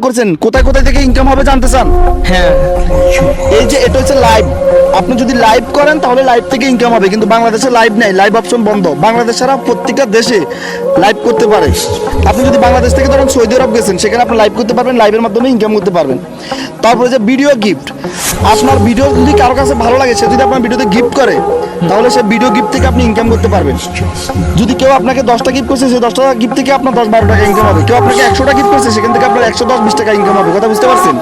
করছেন, কোথায় কোথায় থেকে ইনকাম হবে জানতে চান? হ্যাঁ। এই যে এটা হচ্ছে লাইভ, আপনি যদি লাইভ করেন তাহলে লাইভ থেকে ইনকাম হবে, কিন্তু বাংলাদেশে লাইভ নাই, লাইভ অপশন বন্ধ। বাংলাদেশ ছাড়া প্রত্যেকটা দেশে লাইভ করতে পারে। আপনি যদি বাংলাদেশ থেকে ধরেন সৌদি আরব গেছেন, সেখানে আপনি লাইভ করতে পারবেন, লাইভের মাধ্যমে ইনকাম করতে পারবেন। তারপরে যে ভিডিও গিফট, আপনার ভিডিও যদি কারো কাছে ভালো লাগে, সে যদি আপনার ভিডিওতে গিফট করে, তাহলে সে ভিডিও গিফট থেকে আপনি ইনকাম করতে পারবেন। যদি কেউ আপনাকে 10টা গিফট করছে, সেই 10টা গিফট থেকে আপনার 10-12 টাকা ইনকাম হবে। কেউ আপনাকে 100টা গিফট করছে, সেখান থেকে আপনার 110-20 টাকা ইনকাম হবে। কথা বুঝতে পারছেন?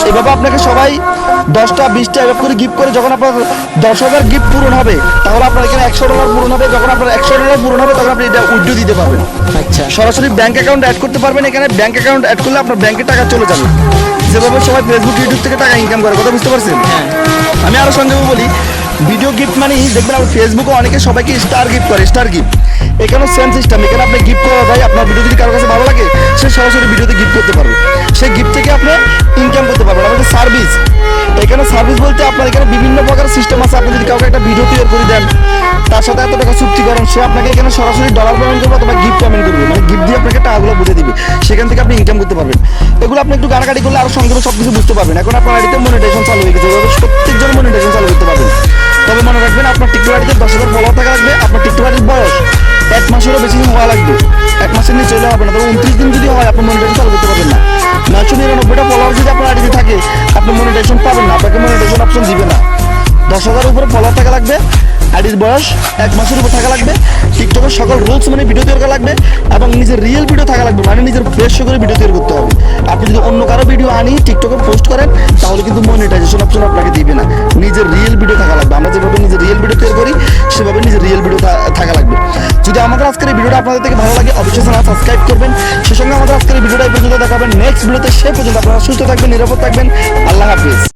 এভাবে আপনাকে সবাই 10টা 20টা এভাবে করে গিফট করে, যখন আপনার 10,000 গিফট পূরণ হবে, তাহলে আপনার এখানে $100 পূরণ হবে। যখন আপনার $100 পূরণ হবে, তখন আপনি এটা উইথড্র দিতে পারবেন। আচ্ছা। সরাসরি ব্যাংক অ্যাকাউন্ট অ্যাড করতে পারবেন। এখানে ব্যাংক অ্যাকাউন্ট অ্যাড করলে আপনার ব্যাংকে টাকা চলে যাবে, যেভাবে সবাই ফেসবুক ইউটিউব থেকে টাকা ইনকাম করে। কথা বুঝতে পারছেন? আমি আরো সংক্ষেপে বলি, ভিডিও গিফট মানে দেখবেন আপনি ফেসবুকে অনেকে সবাইকে স্টার গিফট করে, স্টার গিফট। এখানেও সেম সিস্টেম, এখানে আপনি গিফট করা যায়। আপনার ভিডিও যদি কারো কাছে ভালো লাগে, সে সরাসরি ভিডিওতে গিফট করতে পারবে, সেই গিফট থেকে আপনি ইনকাম করতে পারবেন। আমাদের সার্ভিস, এখানে সার্ভিস বলতে আপনার এখানে বিভিন্ন প্রকার সিস্টেম আছে। আপনি যদি কাউকে একটা ভিডিও তৈরি করে দেন, তার সাথে এত টাকা চুক্তি করেন, সে আপনাকে এখানে সরাসরি ডলার পেমেন্ট করবে অথবা গিফট পেমেন্ট করবে, মানে গিফট দিয়ে আপনাকে টাকাগুলো বুঝে দিবে, সেখান থেকে আপনি ইনকাম করতে পারবেন। এগুলো আপনি একটু গানাগাড়ি করলে আরো সংক্ষেপে সব কিছু বুঝতে পারবেন। এখন আপনার আইডিতে মনিটাইজেশন চালু হয়ে গেছে, এভাবে প্রত্যেকজন মনিটাইজেশন চালু করতে পারবেন। তবে মনে রাখবেন, আপনার টিকটক আইডিতে 10,000 ফলোয়ার থাকা লাগবে। আপনার টিকটক আইডির বয়স 1 মাসেরও বেশি দিন হওয়া লাগবে। 1 মাসের নিচে চলে হবে না, তবে 29 দিন যদি হয়, আপনি মনিটাইজেশন চালু করতে পারবেন না। 999টা ফলোয়ার যদি আপনার আইডিতে থাকে, আপনি মনিটাইজেশন পাবেন না, আপনাকে মনিটাইজেশন অপশন দিবে না। 10,000 উপরে ফলোয়ার থাকা লাগবে, আইডির বয়স 1 মাসের উপর থাকা লাগবে, টিকটকের সকল রুলস মানে ভিডিও তৈরি করা লাগবে, এবং নিজের রিয়েল ভিডিও থাকা লাগবে, মানে নিজের ফ্রেশ করে ভিডিও তৈরি করতে হবে। আপনি যদি অন্য কারো ভিডিও আনি টিকটকে পোস্ট করেন, তাহলে কিন্তু মনিটাইজেশন অপশন আপনাকে দিবে না। নিজের রিয়েল ভিডিও থাকা লাগবে। আমরা যেভাবে নিজের রিয়েল ভিডিও তৈরি করি, সেভাবে নিজের রিয়েল ভিডিও থাকা লাগবে। যদি আমাদের আজকের এই ভিডিওটা আপনাদের থেকে ভালো লাগে, অবশ্যই চ্যানেল সাবস্ক্রাইব করবেন। সেই সঙ্গে আমাদের আজকের এই ভিডিওটা এই পর্যন্ত দেখাবেন। নেক্সট ভিডিওতে, সে পর্যন্ত আপনারা সুস্থ থাকবেন, নিরাপদ থাকবেন। আল্লাহ হাফিজ।